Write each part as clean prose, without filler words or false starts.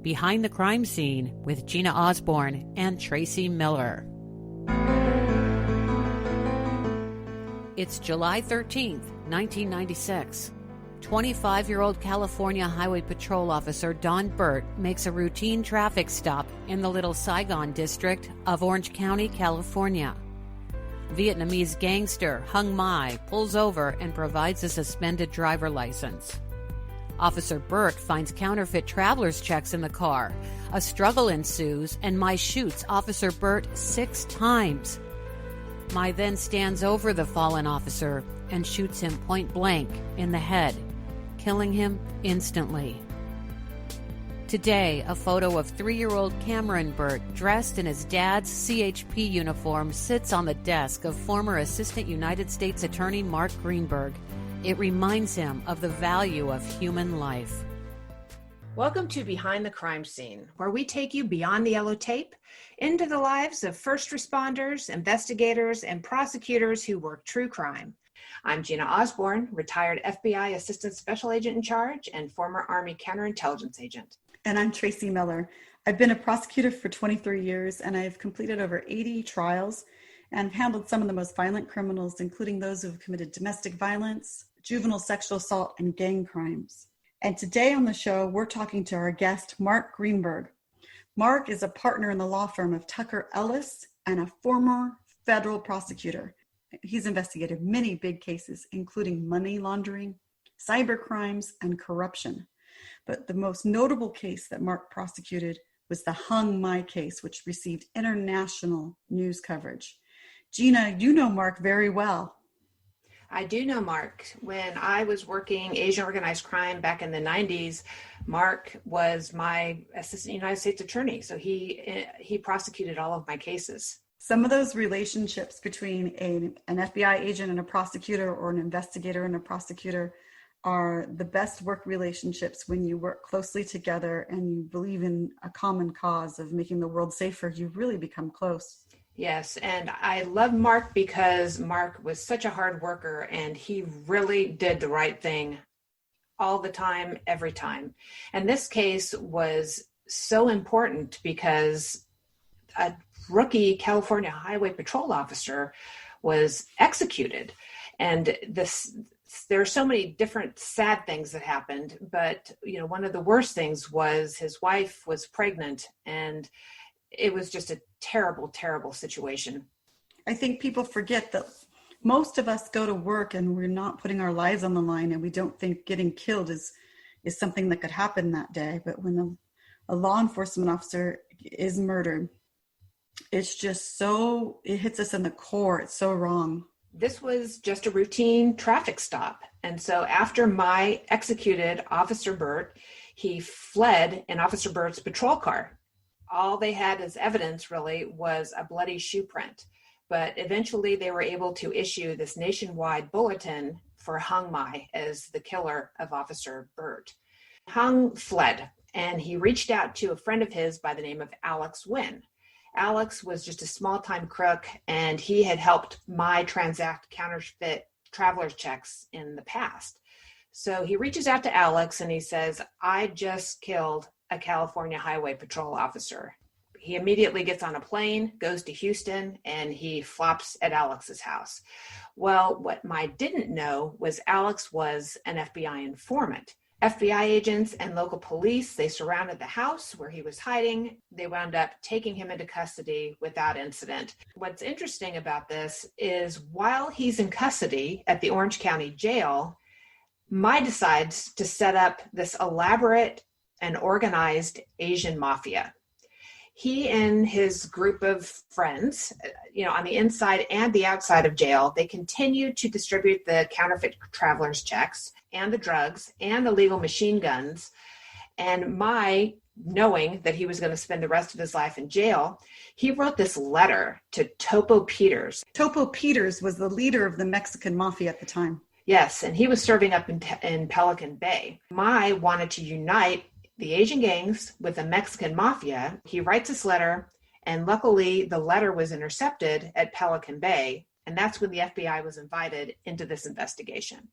Behind the Crime Scene with Gina Osborne and Tracy Miller. It's July 13th, 1996. 25-year-old California Highway Patrol Officer Don Burt makes a routine traffic stop in the Little Saigon district of Orange County, California. Vietnamese gangster Hung Mai pulls over and provides a suspended driver license. Officer Burt finds counterfeit traveler's checks in the car. A struggle ensues, and Mai shoots Officer Burt 6 times. Mai then stands over the fallen officer and shoots him point blank in the head, killing him instantly. Today, a photo of 3-year-old Cameron Burt, dressed in his dad's CHP uniform, sits on the desk of former Assistant United States Attorney Mark Greenberg. It reminds him of the value of human life. Welcome to Behind the Crime Scene, where we take you beyond the yellow tape into the lives of first responders, investigators, and prosecutors who work true crime. I'm Gina Osborne, retired FBI Assistant Special Agent in Charge and former Army Counterintelligence Agent. And I'm Tracy Miller. I've been a prosecutor for 23 years, and I've completed over 80 trials and handled some of the most violent criminals, including those who have committed domestic violence, juvenile sexual assault, and gang crimes. And today on the show, we're talking to our guest, Mark Greenberg. Mark is a partner in the law firm of Tucker Ellis and a former federal prosecutor. He's investigated many big cases, including money laundering, cyber crimes, and corruption. But the most notable case that Mark prosecuted was the Hung Mai case, which received international news coverage. Gina, you know Mark very well. I do know Mark. When I was working Asian organized crime back in the 90s, Mark was my Assistant United States Attorney. So he prosecuted all of my cases. Some of those relationships between an FBI agent and a prosecutor, or an investigator and a prosecutor, are the best work relationships when you work closely together and you believe in a common cause of making the world safer. You really become close. Yes, and I love Mark because Mark was such a hard worker and he really did the right thing all the time, every time. And this case was so important because a rookie California Highway Patrol officer was executed. And there are so many different sad things that happened, but one of the worst things was his wife was pregnant, and it was just a terrible, terrible situation. I think people forget that most of us go to work and we're not putting our lives on the line, and we don't think getting killed is something that could happen that day. But when a law enforcement officer is murdered, it's just it hits us in the core. It's so wrong. This was just a routine traffic stop. And so after Mai executed Officer Burt, he fled in Officer Burt's patrol car. All they had as evidence really was a bloody shoe print. But eventually they were able to issue this nationwide bulletin for Hung Mai as the killer of Officer Burt. Hung fled, and he reached out to a friend of his by the name of Alex Wynn. Alex was just a small-time crook, and he had helped Mai transact counterfeit traveler's checks in the past. So he reaches out to Alex and he says, I just killed a California Highway Patrol officer. He immediately gets on a plane, goes to Houston, and he flops at Alex's house. Well, what Mai didn't know was Alex was an FBI informant. FBI agents and local police, they surrounded the house where he was hiding. They wound up taking him into custody without incident. What's interesting about this is while he's in custody at the Orange County Jail, Mai decides to set up this elaborate and organized Asian mafia. He and his group of friends, on the inside and the outside of jail, they continue to distribute the counterfeit traveler's checks and the drugs and the legal machine guns. And Mai, knowing that he was going to spend the rest of his life in jail, he wrote this letter to Topo Peters. Topo Peters was the leader of the Mexican mafia at the time. Yes, and he was serving up in Pelican Bay. Mai wanted to unite the Asian gangs with the Mexican mafia. He writes this letter, and luckily the letter was intercepted at Pelican Bay, and that's when the FBI was invited into this investigation.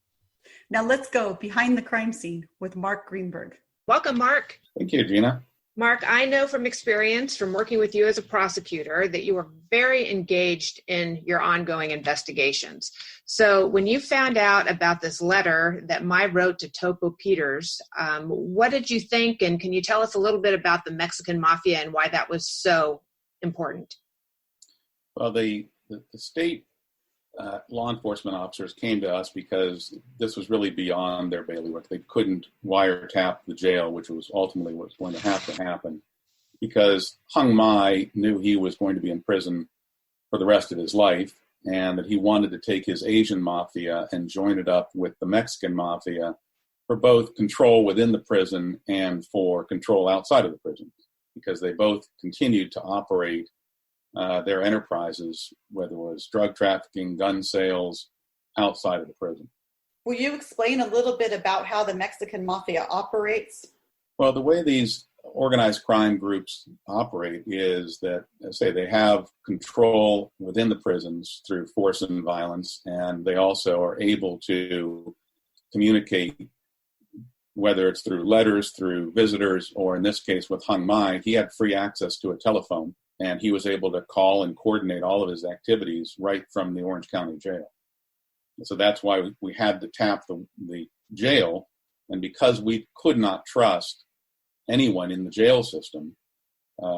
Now let's go behind the crime scene with Mark Greenberg. Welcome, Mark. Thank you, Gina. Mark, I know from experience from working with you as a prosecutor that you were very engaged in your ongoing investigations. So when you found out about this letter that MAI wrote to Topo Peters, what did you think? And can you tell us a little bit about the Mexican Mafia and why that was so important? Well, the state law enforcement officers came to us because this was really beyond their bailiwick. They couldn't wiretap the jail, which was ultimately what was going to have to happen, because Hung Mai knew he was going to be in prison for the rest of his life, and that he wanted to take his Asian mafia and join it up with the Mexican mafia for both control within the prison and for control outside of the prison, because they both continued to operate their enterprises, whether it was drug trafficking, gun sales, outside of the prison. Will you explain a little bit about how the Mexican Mafia operates? Well, the way these organized crime groups operate is that, as I say, they have control within the prisons through force and violence, and they also are able to communicate, whether it's through letters, through visitors, or in this case with Hung Mai, he had free access to a telephone, and he was able to call and coordinate all of his activities right from the Orange County Jail. So that's why we had to tap the jail, and because we could not trust anyone in the jail system,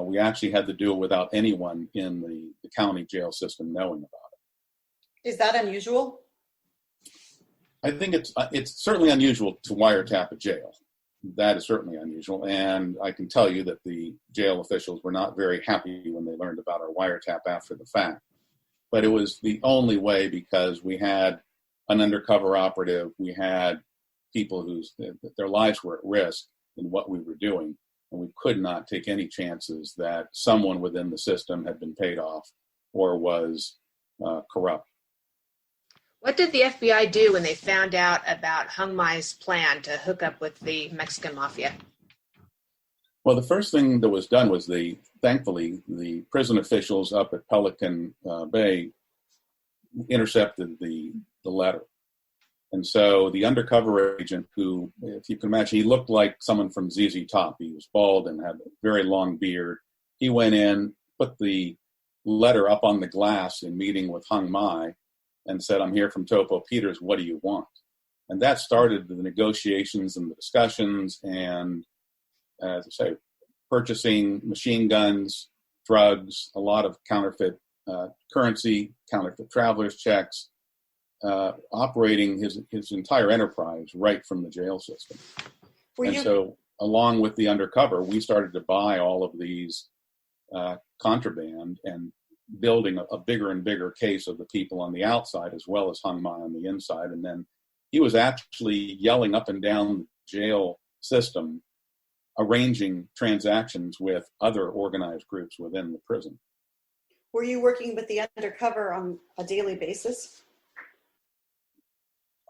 we actually had to do it without anyone in the county jail system knowing about it. Is that unusual? I think it's certainly unusual to wiretap a jail. That is certainly unusual, and I can tell you that the jail officials were not very happy when they learned about our wiretap after the fact. But it was the only way, because we had an undercover operative, we had people their lives were at risk in what we were doing, and we could not take any chances that someone within the system had been paid off or was corrupt. What did the FBI do when they found out about Hung Mai's plan to hook up with the Mexican Mafia? Well, the first thing that was done was thankfully, the prison officials up at Pelican Bay intercepted the letter. And so the undercover agent, who, if you can imagine, he looked like someone from ZZ Top. He was bald and had a very long beard. He went in, put the letter up on the glass in meeting with Hung Mai, and said, "I'm here from Topo Peters, what do you want?" And that started the negotiations and the discussions, and as I say, purchasing machine guns, drugs, a lot of counterfeit currency, counterfeit traveler's checks, operating his entire enterprise right from the jail system. So along with the undercover, we started to buy all of these contraband and building a bigger and bigger case of the people on the outside as well as Hung Mai on the inside. And then he was actually yelling up and down the jail system, arranging transactions with other organized groups within the prison. Were you working with the undercover on a daily basis?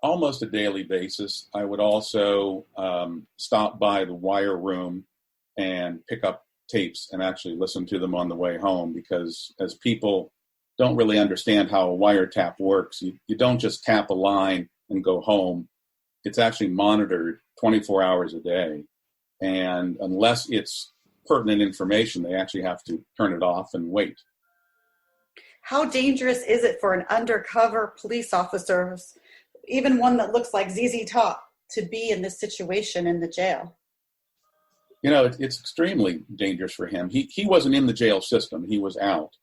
Almost a daily basis. I would also stop by the wire room and pick up tapes and actually listen to them on the way home, because as people don't really understand how a wiretap works, you don't just tap a line and go home. It's actually monitored 24 hours a day. And unless it's pertinent information, they actually have to turn it off and wait. How dangerous is it for an undercover police officer, even one that looks like ZZ Top, to be in this situation in the jail? You know, it's extremely dangerous for him. He wasn't in the jail system. He was out.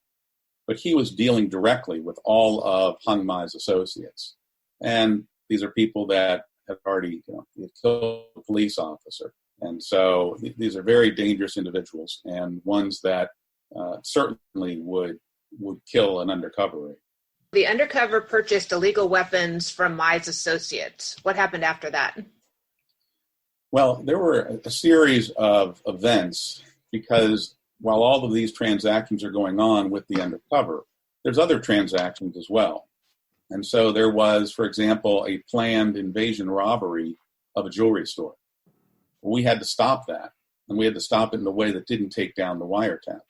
But he was dealing directly with all of Hung Mai's associates. And these are people that have already killed a police officer. And so these are very dangerous individuals, and ones that certainly would kill an undercover. The undercover purchased illegal weapons from Mai's associates. What happened after that? Well, there were a series of events, because while all of these transactions are going on with the undercover, there's other transactions as well. And so there was, for example, a planned invasion robbery of a jewelry store. We had to stop that, and we had to stop it in a way that didn't take down the wiretap.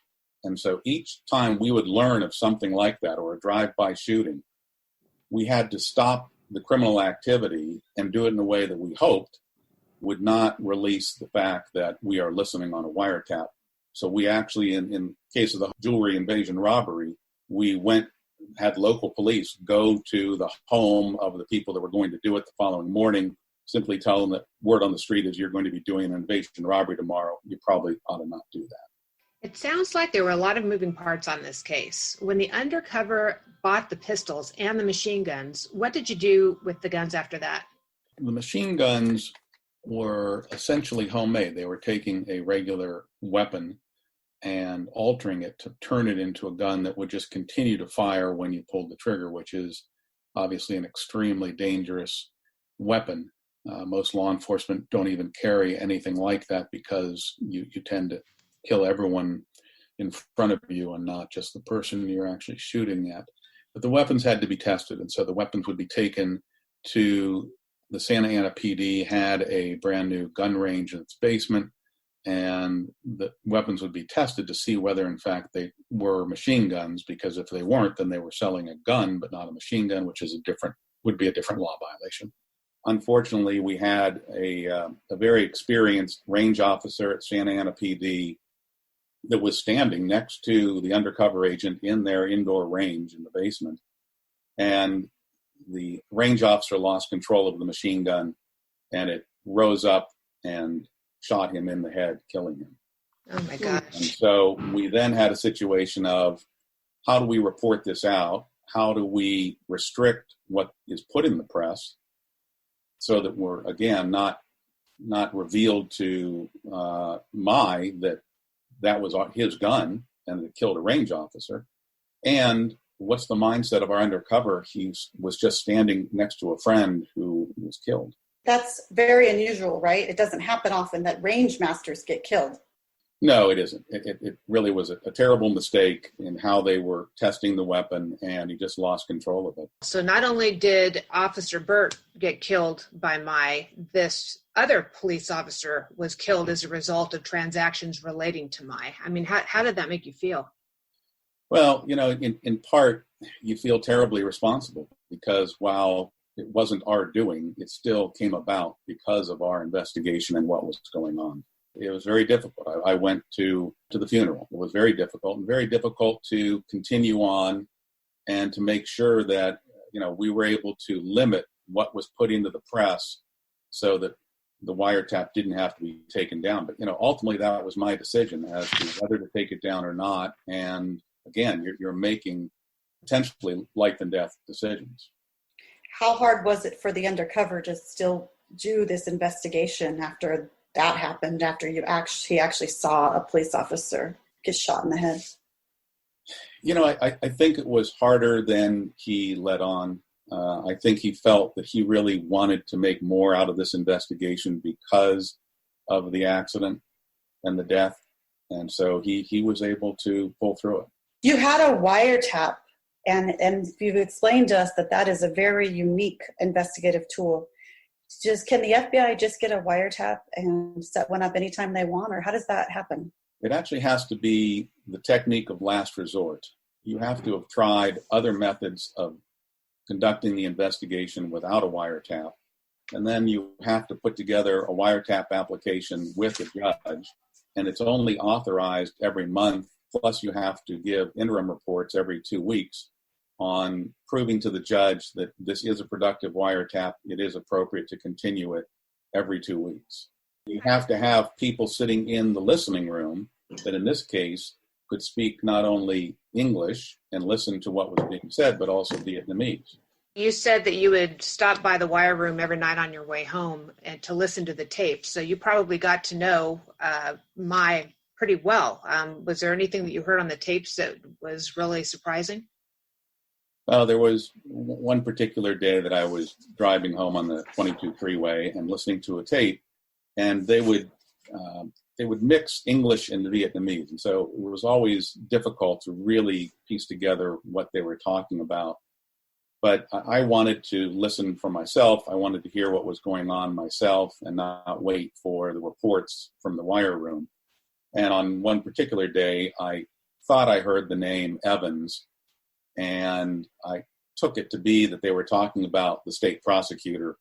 And so each time we would learn of something like that, or a drive-by shooting, we had to stop the criminal activity and do it in a way that we hoped would not release the fact that we are listening on a wiretap. So we actually, in case of the jewelry invasion robbery, we had local police go to the home of the people that were going to do it the following morning, simply tell them that word on the street is you're going to be doing an invasion robbery tomorrow. You probably ought to not do that. It sounds like there were a lot of moving parts on this case. When the undercover bought the pistols and the machine guns, what did you do with the guns after that? The machine guns were essentially homemade. They were taking a regular weapon and altering it to turn it into a gun that would just continue to fire when you pulled the trigger, which is obviously an extremely dangerous weapon. Most law enforcement don't even carry anything like that because you tend to kill everyone in front of you and not just the person you're actually shooting at. But the weapons had to be tested, and so the weapons would be taken to the Santa Ana PD, had a brand new gun range in its basement, and the weapons would be tested to see whether, in fact, they were machine guns, because if they weren't, then they were selling a gun but not a machine gun, which is would be a different law violation. Unfortunately, we had a very experienced range officer at Santa Ana PD that was standing next to the undercover agent in their indoor range in the basement. And the range officer lost control of the machine gun, and it rose up and shot him in the head, killing him. Oh, my gosh. And so we then had a situation of, how do we report this out? How do we restrict what is put in the press so that we're, again, not revealed to MAI that was his gun and it killed a range officer? And what's the mindset of our undercover? He was just standing next to a friend who was killed. That's very unusual, right? It doesn't happen often that range masters get killed. No, it isn't. It really was a terrible mistake in how they were testing the weapon, and he just lost control of it. So not only did Officer Burt get killed by MAI, this other police officer was killed as a result of transactions relating to MAI. I mean, how did that make you feel? Well, in part, you feel terribly responsible, because while it wasn't our doing, it still came about because of our investigation and what was going on. It was very difficult. I went to the funeral. It was very difficult to continue on and to make sure that, we were able to limit what was put into the press so that the wiretap didn't have to be taken down. But, ultimately that was my decision as to whether to take it down or not. And again, you're making potentially life and death decisions. How hard was it for the undercover to still do this investigation after that happened, after he actually saw a police officer get shot in the head? I think it was harder than he let on. I think he felt that he really wanted to make more out of this investigation because of the accident and the death. And so he was able to pull through it. You had a wiretap, and you've explained to us that is a very unique investigative tool. Can the FBI just get a wiretap and set one up anytime they want, or how does that happen? It actually has to be the technique of last resort. You have to have tried other methods of conducting the investigation without a wiretap, and then you have to put together a wiretap application with the judge, and it's only authorized every month, plus you have to give interim reports every 2 weeks on proving to the judge that this is a productive wiretap. It is appropriate to continue it every 2 weeks. You have to have people sitting in the listening room that in this case could speak not only English and listen to what was being said, but also Vietnamese. You said that you would stop by the wire room every night on your way home and to listen to the tapes. So you probably got to know MAI pretty well. Was there anything that you heard on the tapes that was really surprising? There was one particular day that I was driving home on the 22 freeway and listening to a tape, and they would mix English and Vietnamese. And so it was always difficult to really piece together what they were talking about. But I wanted to listen for myself. I wanted to hear what was going on myself and not wait for the reports from the wire room. And on one particular day, I thought I heard the name Evans, and I took it to be that they were talking about the state prosecutor.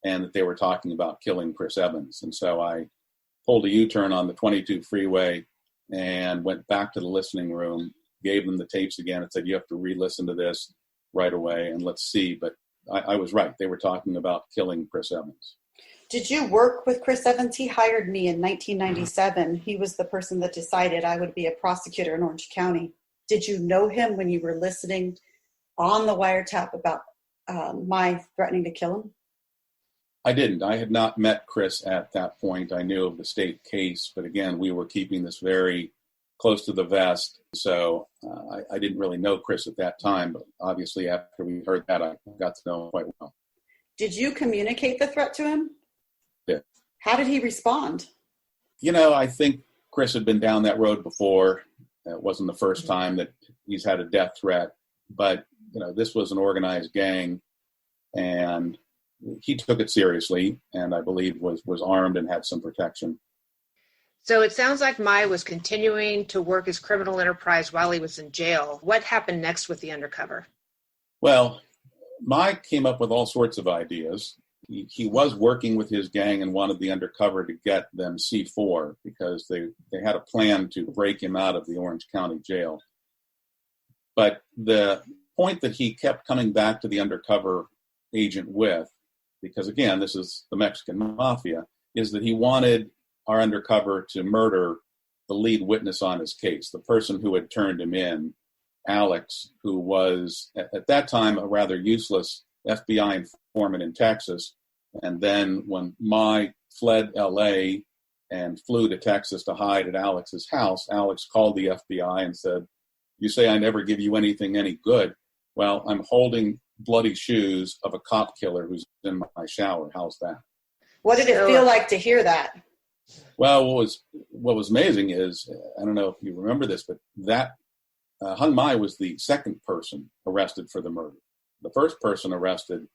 and that they were talking about killing Chris Evans. And so I pulled a U-turn on the 22 freeway and went back to the listening room, gave them the tapes again and said, you have to re-listen to this right away and let's see. But I was right. They were talking about killing Chris Evans. Did you work with Chris Evans? He hired me in 1997. He was the person that decided I would be a prosecutor in Orange County. Did you know him when you were listening on the wiretap about my threatening to kill him? I didn't. I had not met Chris at that point. I knew of the state case, but again, we were keeping this very close to the vest. So I didn't really know Chris at that time, but obviously after we heard that, I got to know him quite well. Did you communicate the threat to him? Yeah. How did he respond? I think Chris had been down that road before. It wasn't the first time that he's had a death threat, but this was an organized gang, and he took it seriously, and I believe was armed and had some protection. So it sounds like MAI was continuing to work his criminal enterprise while he was in jail. What happened next with the undercover? Well, MAI came up with all sorts of ideas. He was working with his gang and wanted the undercover to get them C4 because they had a plan to break him out of the Orange County jail. But the point that he kept coming back to the undercover agent with, because again, this is the Mexican mafia, is that he wanted our undercover to murder the lead witness on his case, the person who had turned him in, Alex, who was at that time a rather useless FBI informant in Texas. And then when MAI fled LA and flew to Texas to hide at Alex's house, Alex called the FBI and said, you say I never give you anything any good. Well, I'm holding bloody shoes of a cop killer who's in my shower. How's that? What did it feel like to hear that? Well, what was amazing is, I don't know if you remember this, but that Hung Mai was the second person arrested for the murder. The first person arrested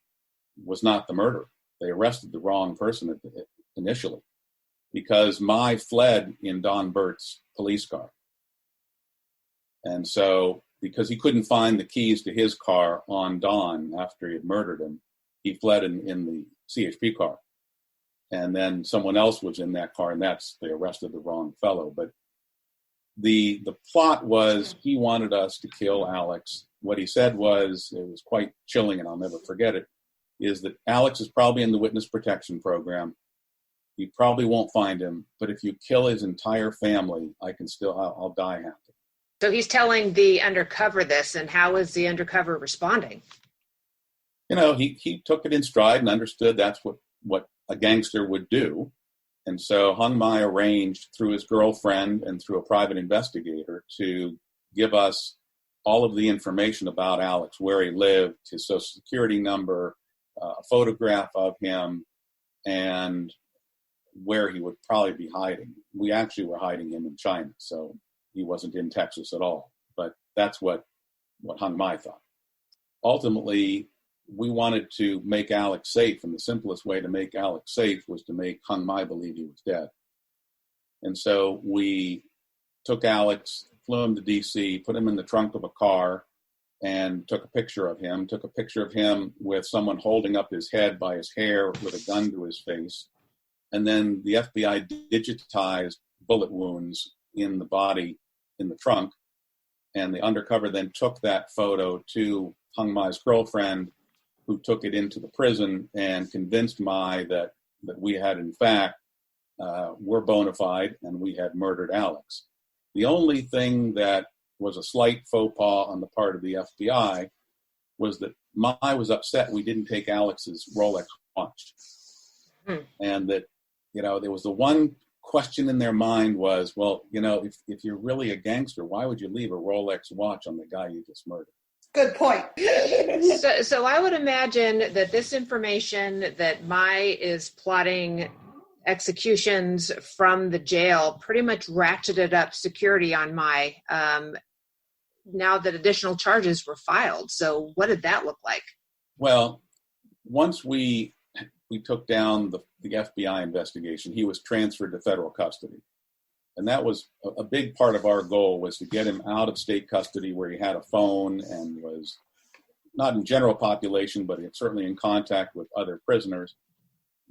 was not the murderer. They arrested the wrong person initially because Mai fled in Don Burt's police car. And so because he couldn't find the keys to his car on Don after he had murdered him, he fled in the CHP car. And then someone else was in that car, and they arrested the wrong fellow. But the plot was he wanted us to kill Alex. What he said was, it was quite chilling, and I'll never forget it, is that Alex is probably in the witness protection program. You probably won't find him, but if you kill his entire family, I'll die happy. So he's telling the undercover this, and how is the undercover responding? He took it in stride and understood that's what a gangster would do. And so Hung Mai arranged through his girlfriend and through a private investigator to give us all of the information about Alex, where he lived, his social security number, a photograph of him, and where he would probably be hiding. We actually were hiding him in China, so he wasn't in Texas at all. But that's what Hung Mai thought. Ultimately, we wanted to make Alex safe, and the simplest way to make Alex safe was to make Hung Mai believe he was dead. And so we took Alex, flew him to D.C., put him in the trunk of a car, and took a picture of him with someone holding up his head by his hair with a gun to his face. And then the FBI digitized bullet wounds in the body in the trunk. And the undercover then took that photo to Hung Mai's girlfriend, who took it into the prison and convinced Mai that we had, in fact, were bona fide and we had murdered Alex. The only thing that was a slight faux pas on the part of the FBI was that Mai was upset we didn't take Alex's Rolex watch. And that, there was the one question in their mind was, well, if you're really a gangster, why would you leave a Rolex watch on the guy you just murdered? Good point. So I would imagine that this information that Mai is plotting executions from the jail pretty much ratcheted up security on Mai now that additional charges were filed. So what did that look like? Well, once we took down the FBI investigation, he was transferred to federal custody. And that was a big part of our goal, was to get him out of state custody where he had a phone and was not in general population, but certainly in contact with other prisoners.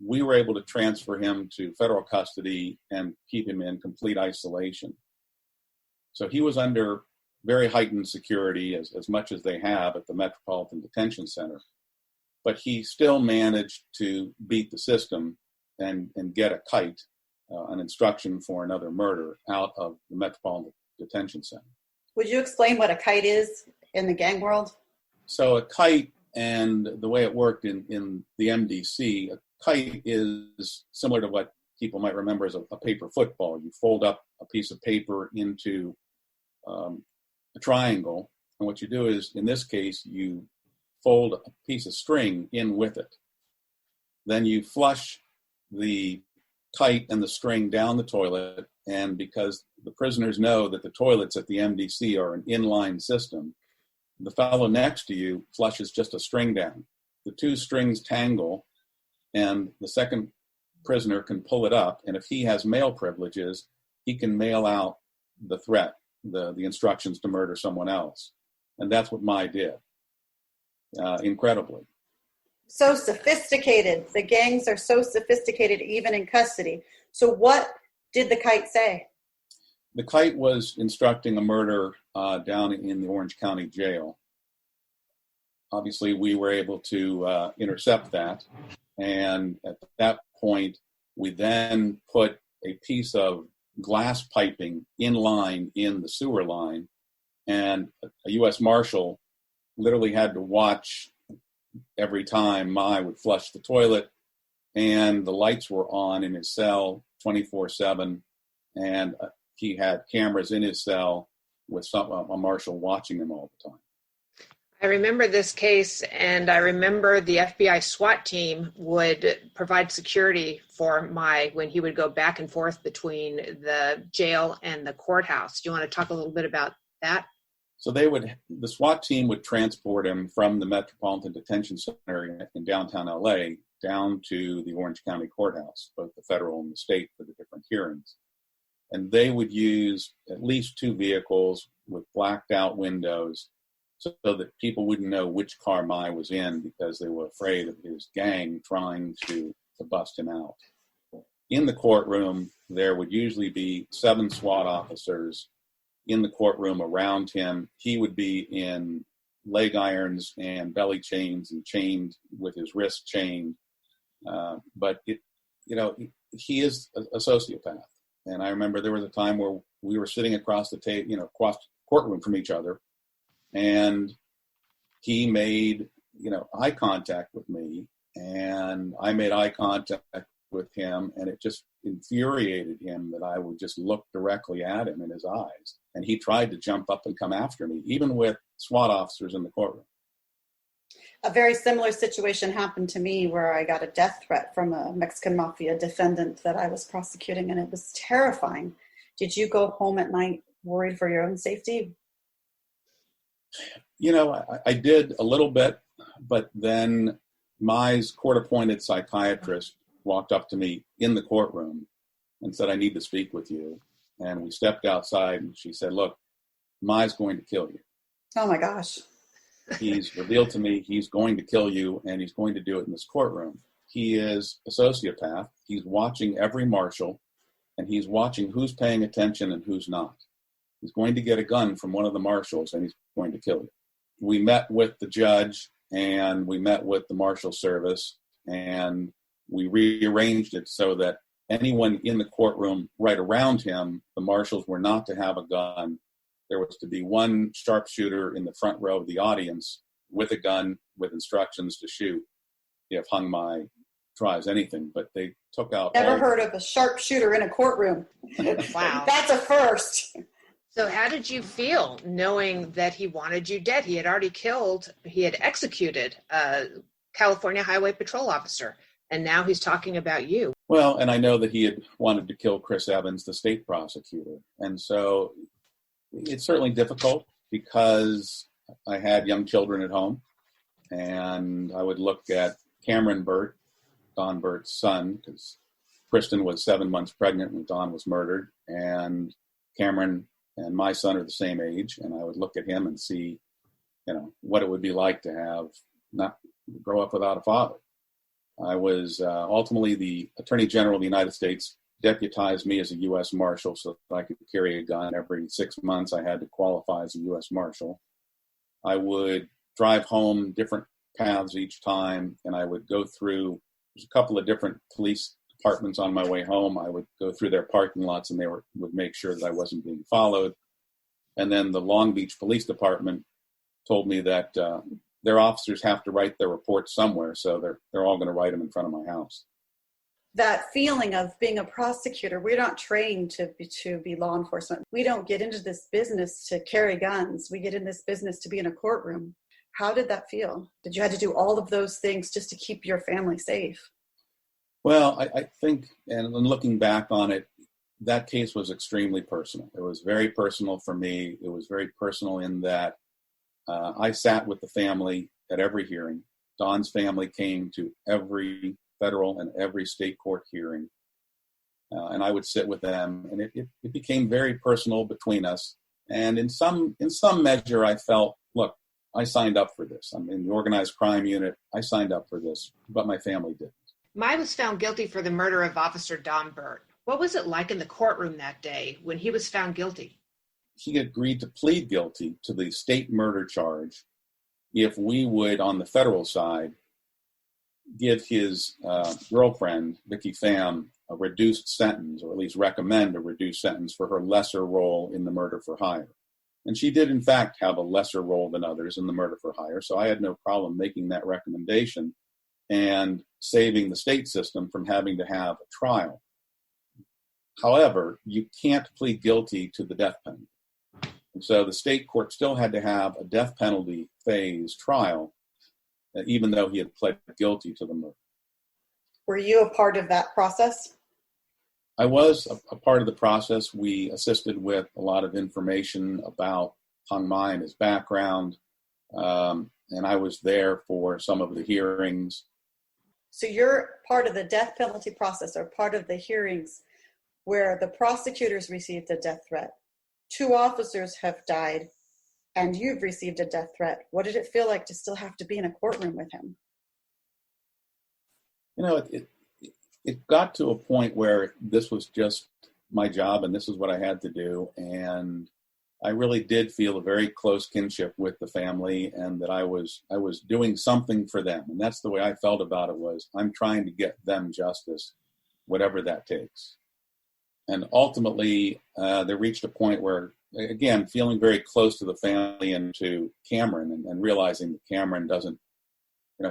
we were able to transfer him to federal custody and keep him in complete isolation. So he was under very heightened security, as much as they have at the Metropolitan Detention Center. But he still managed to beat the system and get a Kite, an instruction for another murder, out of the Metropolitan Detention Center. Would you explain what a Kite is in the gang world? So a Kite, and the way it worked in the MDC, a Kite is similar to what people might remember as a paper football. You fold up a piece of paper into a triangle, and what you do is, in this case, you fold a piece of string in with it. Then you flush the Kite and the string down the toilet, and because the prisoners know that the toilets at the MDC are an inline system, the fellow next to you flushes just a string down. The two strings tangle, and the second prisoner can pull it up, and if he has mail privileges, he can mail out the threat, the instructions to murder someone else. And that's what MAI did, incredibly. So sophisticated. The gangs are so sophisticated, even in custody. So what did the Kite say? The Kite was instructing a murder down in the Orange County Jail. Obviously, we were able to intercept that. And at that point, we then put a piece of glass piping in line in the sewer line. And a U.S. Marshal literally had to watch every time MAI would flush the toilet. And the lights were on in his cell 24/7. And he had cameras in his cell with a marshal watching him all the time. I remember this case, and I remember the FBI SWAT team would provide security for MAI when he would go back and forth between the jail and the courthouse. Do you want to talk a little bit about that? So the SWAT team would transport him from the Metropolitan Detention Center in downtown LA down to the Orange County Courthouse, both the federal and the state, for the different hearings. And they would use at least two vehicles with blacked out windows so that people wouldn't know which car MAI was in, because they were afraid of his gang trying to bust him out. In the courtroom, there would usually be 7 SWAT officers in the courtroom around him. He would be in leg irons and belly chains and chained with his wrist chained. But he is a sociopath. And I remember there was a time where we were sitting across the table, across the courtroom from each other, and he made, eye contact with me, and I made eye contact with him, and it just infuriated him that I would just look directly at him in his eyes. And he tried to jump up and come after me, even with SWAT officers in the courtroom. A very similar situation happened to me where I got a death threat from a Mexican mafia defendant that I was prosecuting, and it was terrifying. Did you go home at night worried for your own safety? I did a little bit, but then MAI's court-appointed psychiatrist walked up to me in the courtroom and said, "I need to speak with you." And we stepped outside, and she said, "Look, MAI's going to kill you." Oh my gosh. He's revealed to me he's going to kill you, and he's going to do it in this courtroom. He is a sociopath. He's watching every marshal, and he's watching who's paying attention and who's not. He's going to get a gun from one of the marshals, and he's going to kill you. We met with the judge, and we met with the marshal service, and we rearranged it so that anyone in the courtroom right around him, the marshals were not to have a gun. There was to be one sharpshooter in the front row of the audience with a gun with instructions to shoot if Hung Mai tries anything. But they took out... Never heard of a sharpshooter in a courtroom. Wow. That's a first. So how did you feel knowing that he wanted you dead? He had executed a California Highway Patrol officer, and now he's talking about you. Well, and I know that he had wanted to kill Chris Evans, the state prosecutor. And so it's certainly difficult because I had young children at home, and I would look at Cameron Burt, Don Burt's son, because Kristen was 7 months pregnant when Don was murdered, and Cameron and my son are the same age, and I would look at him and see, what it would be like to not grow up without a father. I was ultimately the Attorney General of the United States deputized me as a U.S. Marshal so that I could carry a gun. Every 6 months I had to qualify as a U.S. Marshal. I would drive home different paths each time, and I would go through, there's a couple of different police departments on my way home. I would go through their parking lots, and they would make sure that I wasn't being followed. And then the Long Beach Police Department told me that their officers have to write their reports somewhere, so they're all going to write them in front of my house. That feeling of being a prosecutor, we're not trained to be law enforcement. We don't get into this business to carry guns. We get in this business to be in a courtroom. How did that feel? Did you have to do all of those things just to keep your family safe? Well, I think, and looking back on it, that case was extremely personal. It was very personal for me. It was very personal in that I sat with the family at every hearing. Don's family came to every federal and every state court hearing. And I would sit with them, and it became very personal between us. And in some measure, I felt, look, I signed up for this. I'm in the organized crime unit. I signed up for this, but my family didn't. MAI was found guilty for the murder of Officer Don Burt. What was it like in the courtroom that day when he was found guilty? He agreed to plead guilty to the state murder charge if we would, on the federal side, give his girlfriend, Vicky Pham, a reduced sentence, or at least recommend a reduced sentence for her lesser role in the murder for hire. And she did, in fact, have a lesser role than others in the murder for hire, so I had no problem making that recommendation and saving the state system from having to have a trial. However, you can't plead guilty to the death penalty. And so the state court still had to have a death penalty phase trial, even though he had pled guilty to the murder. Were you a part of that process? I was a part of the process. We assisted with a lot of information about Hung Mai and his background, and I was there for some of the hearings. So you're part of the death penalty process, or part of the hearings where the prosecutors received a death threat. 2 officers have died, and you've received a death threat. What did it feel like to still have to be in a courtroom with him? You know, it got to a point where this was just my job, and this is what I had to do. And I really did feel a very close kinship with the family, and that I was doing something for them. And that's the way I felt about it, was I'm trying to get them justice, whatever that takes. And ultimately, they reached a point where, again, feeling very close to the family and to Cameron, and realizing that Cameron doesn't,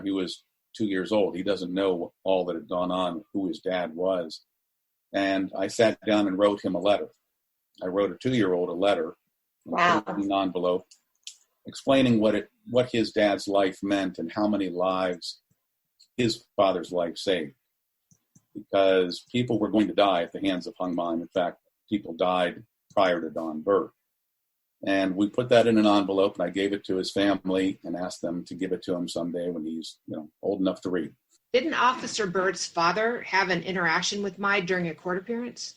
he was 2 years old. He doesn't know all that had gone on, who his dad was. And I sat down and wrote him a letter. I wrote a 2-year-old a letter. Wow. In an envelope, explaining what his dad's life meant and how many lives his father's life saved. Because people were going to die at the hands of Hung Mai. In fact, people died prior to Don Burt. And we put that in an envelope, and I gave it to his family and asked them to give it to him someday when he's, old enough to read. Didn't Officer Burt's father have an interaction with MAI during a court appearance?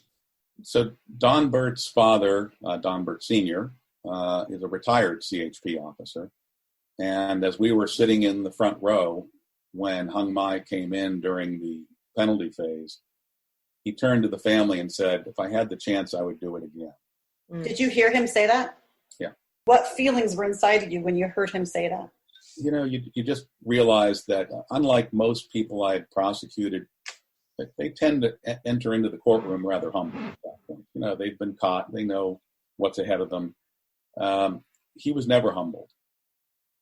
So Don Burt's father, Don Burt Sr., is a retired CHP officer. And as we were sitting in the front row when Hung Mai came in during the penalty phase, he turned to the family and said, if I had the chance, I would do it again. Did you hear him say that? Yeah. What feelings were inside of you when you heard him say that? You just realize that unlike most people I had prosecuted, they tend to enter into the courtroom rather humble at that point. They've been caught. They know what's ahead of them. He was never humbled.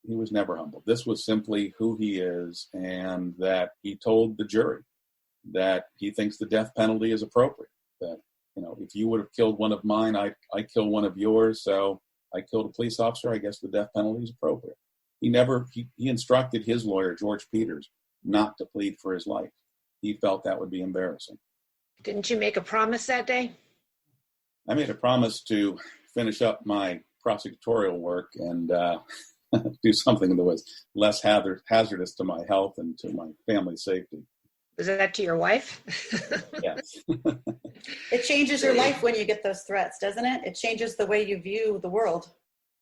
He was never humbled. This was simply who he is, and that he told the jury that he thinks the death penalty is appropriate. That, if you would have killed one of mine, I kill one of yours. So I killed a police officer. I guess the death penalty is appropriate. He instructed his lawyer, George Peters, not to plead for his life. He felt that would be embarrassing. Didn't you make a promise that day? I made a promise to finish up my prosecutorial work and do something that was less hazardous to my health and to my family's safety. Was that to your wife? Yes. It changes your life when you get those threats, doesn't it? It changes the way you view the world.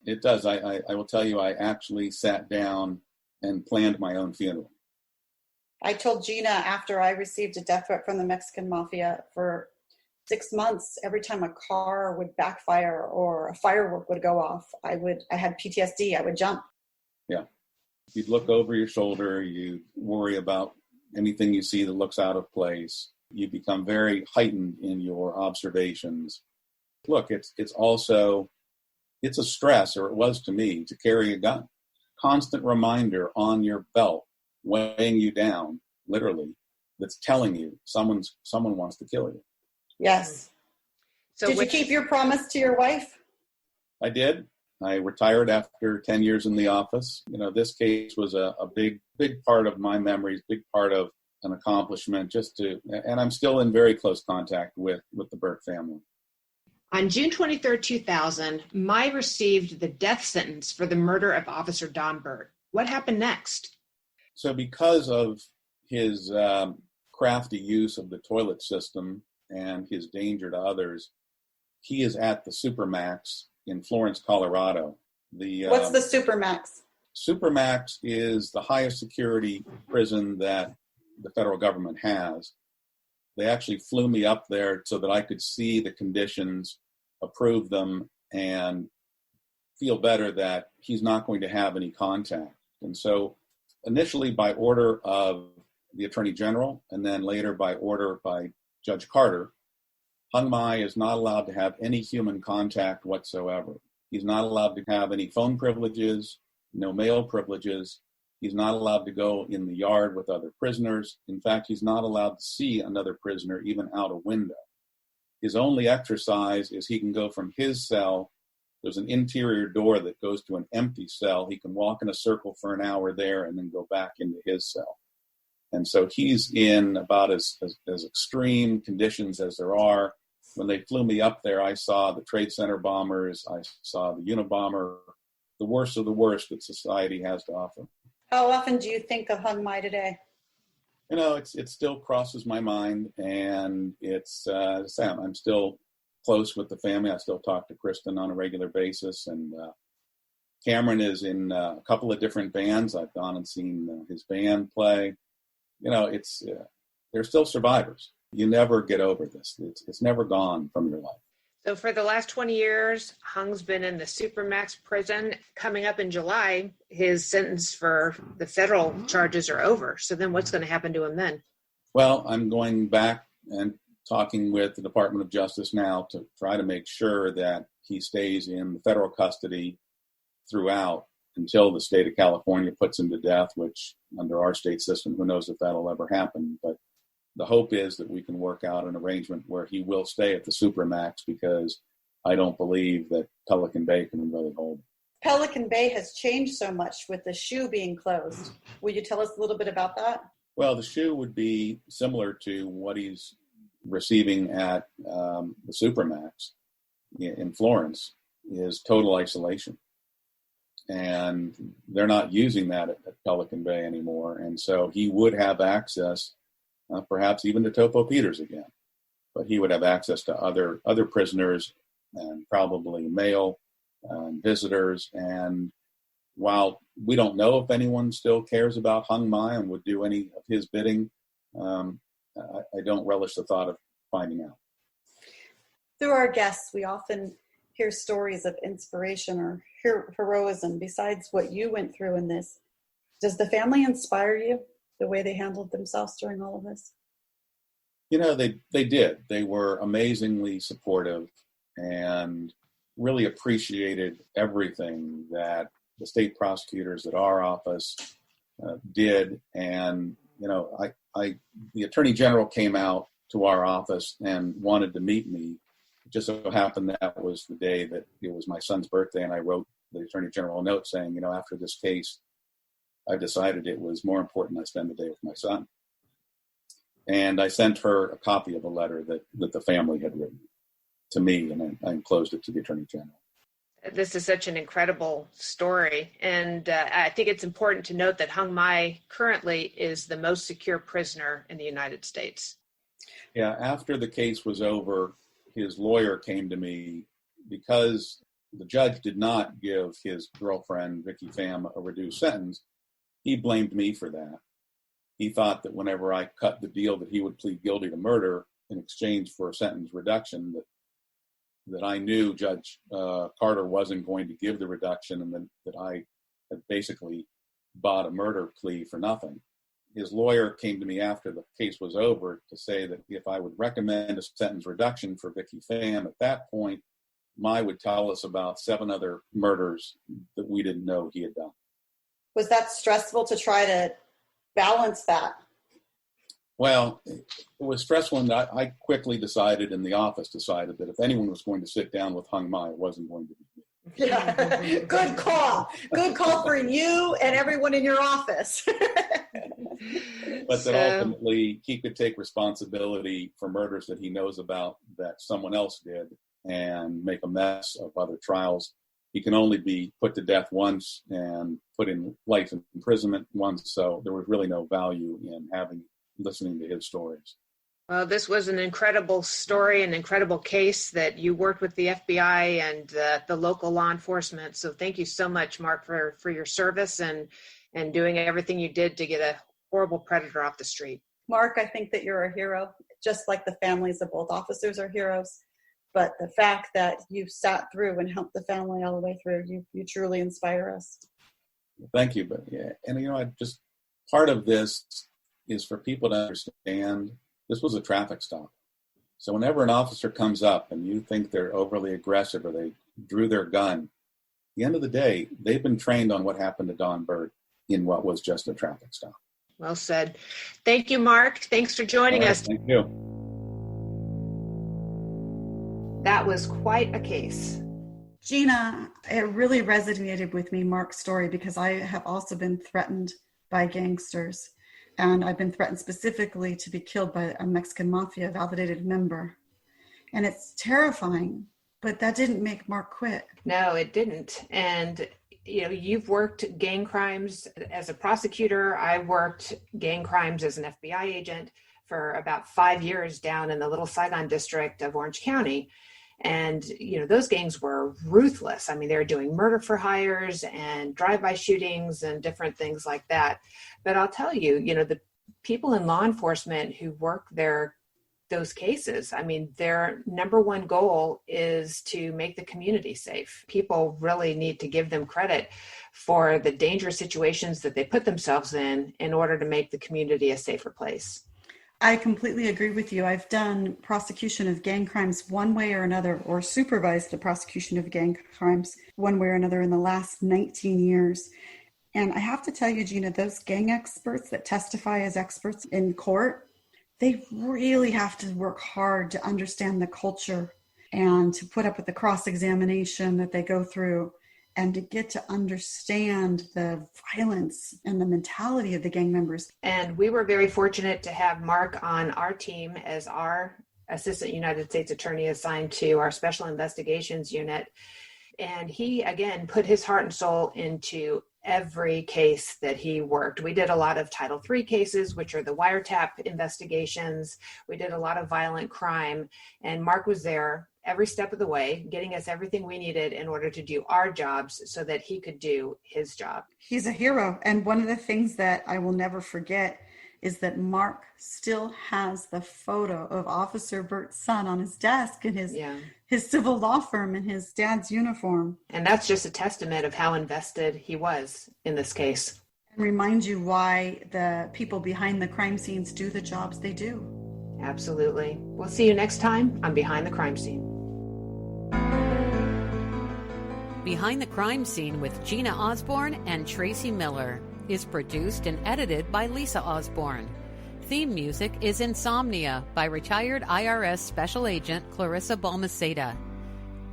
It does. I will tell you, I actually sat down and planned my own funeral. I told Gina after I received a death threat from the Mexican mafia for 6 months, every time a car would backfire or a firework would go off, I had PTSD. I would jump. Yeah. You'd look over your shoulder. You worry about anything you see that looks out of place. You become very heightened in your observations. Look, it's a stress, or it was to me, to carry a gun. Constant reminder on your belt, weighing you down, literally, that's telling you someone wants to kill you. Yes. So did you keep your promise to your wife? I did. I retired after 10 years in the office. This case was a big part of my memories, big part of an accomplishment, and I'm still in very close contact with the Burt family. On June 23, 2000, MAI received the death sentence for the murder of Officer Don Burt. What happened next? So because of his crafty use of the toilet system and his danger to others, he is at the Supermax in Florence, Colorado. What's the Supermax? Supermax is the highest security prison that the federal government has. They actually flew me up there so that I could see the conditions, approve them, and feel better that he's not going to have any contact. And so initially by order of the Attorney General, and then later by order by Judge Carter, Hung Mai is not allowed to have any human contact whatsoever. He's not allowed to have any phone privileges, no mail privileges. He's not allowed to go in the yard with other prisoners. In fact, he's not allowed to see another prisoner even out a window. His only exercise is he can go from his cell. There's an interior door that goes to an empty cell. He can walk in a circle for an hour there and then go back into his cell. And so he's in about as extreme conditions as there are. When they flew me up there, I saw the Trade Center bombers. I saw the Unabomber, the worst of the worst that society has to offer. How often do you think of Hung Mai today? It still crosses my mind, and I'm still close with the family. I still talk to Kristen on a regular basis, and Cameron is in a couple of different bands. I've gone and seen his band play. They're still survivors. You never get over this. It's never gone from your life. So for the last 20 years, Hung's been in the Supermax prison. Coming up in July, his sentence for the federal charges are over. So then what's going to happen to him then? Well, I'm going back and talking with the Department of Justice now to try to make sure that he stays in the federal custody throughout until the state of California puts him to death, which under our state system, who knows if that'll ever happen. But the hope is that we can work out an arrangement where he will stay at the Supermax, because I don't believe that Pelican Bay can really hold him. Pelican Bay has changed so much with the SHU being closed. Will you tell us a little bit about that? Well, the SHU would be similar to what he's receiving at the Supermax in Florence, is total isolation. And they're not using that at Pelican Bay anymore. And so he would have access, perhaps even to Topo Peters again, but he would have access to other prisoners and probably mail and visitors. And while we don't know if anyone still cares about Hung Mai and would do any of his bidding, I don't relish the thought of finding out. Through our guests, we often hear stories of inspiration or heroism besides what you went through in this. Does the family inspire you, the way they handled themselves during all of this? They did. They were amazingly supportive and really appreciated everything that the state prosecutors at our office did. And, the Attorney General came out to our office and wanted to meet me. It just so happened that was the day that it was my son's birthday, and I wrote the Attorney General a note saying, after this case, I've decided it was more important I spend the day with my son. And I sent her a copy of a letter that the family had written to me, and I enclosed it to the Attorney General. This is such an incredible story. And I think it's important to note that Hung Mai currently is the most secure prisoner in the United States. Yeah, after the case was over, his lawyer came to me because the judge did not give his girlfriend, Vicky Pham, a reduced sentence. He blamed me for that. he thought that whenever I cut the deal that he would plead guilty to murder in exchange for a sentence reduction, that I knew Judge Carter wasn't going to give the reduction, and that I had basically bought a murder plea for nothing. His lawyer came to me after the case was over to say that if I would recommend a sentence reduction for Vicky Pham, at that point, MAI would tell us about 7 other murders that we didn't know he had done. Was that stressful to try to balance that? Well, it was stressful, and I quickly decided in the office that if anyone was going to sit down with Hung Ma, it wasn't going to be me. Yeah. Good call. Good call for you and everyone in your office. But that ultimately he could take responsibility for murders that he knows about that someone else did and make a mess of other trials. He can only be put to death once and put in life imprisonment once, so there was really no value in listening to his stories. Well, this was an incredible story, an incredible case that you worked with the FBI and the local law enforcement. So thank you so much, Mark, for your service and doing everything you did to get a horrible predator off the street. Mark, I think that you're a hero, just like the families of both officers are heroes. But the fact that you sat through and helped the family all the way through, you truly inspire us. Thank you. But yeah, and part of this is for people to understand this was a traffic stop. So whenever an officer comes up and you think they're overly aggressive or they drew their gun, at the end of the day, they've been trained on what happened to Don Burt in what was just a traffic stop. Well said. Thank you, Mark. Thanks for joining us. Thank you. That was quite a case. Gina, it really resonated with me, Mark's story, because I have also been threatened by gangsters. And I've been threatened specifically to be killed by a Mexican mafia validated member. And it's terrifying, but that didn't make Mark quit. No, it didn't. And, you've worked gang crimes as a prosecutor. I worked gang crimes as an FBI agent for about 5 years down in the Little Saigon district of Orange County. And, those gangs were ruthless. I mean, they were doing murder for hires and drive-by shootings and different things like that. But I'll tell you, the people in law enforcement who work those cases, I mean, their number one goal is to make the community safe. People really need to give them credit for the dangerous situations that they put themselves in order to make the community a safer place. I completely agree with you. I've done prosecution of gang crimes one way or another, or supervised the prosecution of gang crimes one way or another in the last 19 years. And I have to tell you, Gina, those gang experts that testify as experts in court, they really have to work hard to understand the culture and to put up with the cross-examination that they go through and to get to understand the violence and the mentality of the gang members. And we were very fortunate to have Mark on our team as our Assistant United States Attorney assigned to our Special Investigations Unit. And he, again, put his heart and soul into every case that he worked. We did a lot of Title III cases, which are the wiretap investigations. We did a lot of violent crime. And Mark was there every step of the way, getting us everything we needed in order to do our jobs so that he could do his job. He's a hero. And one of the things that I will never forget is that Mark still has the photo of Officer Burt's son on his desk in his civil law firm in his dad's uniform. And that's just a testament of how invested he was in this case. And remind you why the people behind the crime scenes do the jobs they do. Absolutely. We'll see you next time on Behind the Crime Scene. Behind the Crime Scene with Gina Osborne and Tracy Miller is produced and edited by Lisa Osborne. Theme music is Insomnia by retired IRS Special Agent Clarissa Balmaceda.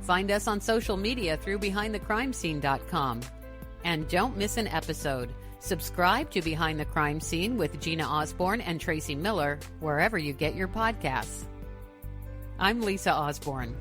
Find us on social media through BehindTheCrimeScene.com. And don't miss an episode. Subscribe to Behind the Crime Scene with Gina Osborne and Tracy Miller wherever you get your podcasts. I'm Lisa Osborne.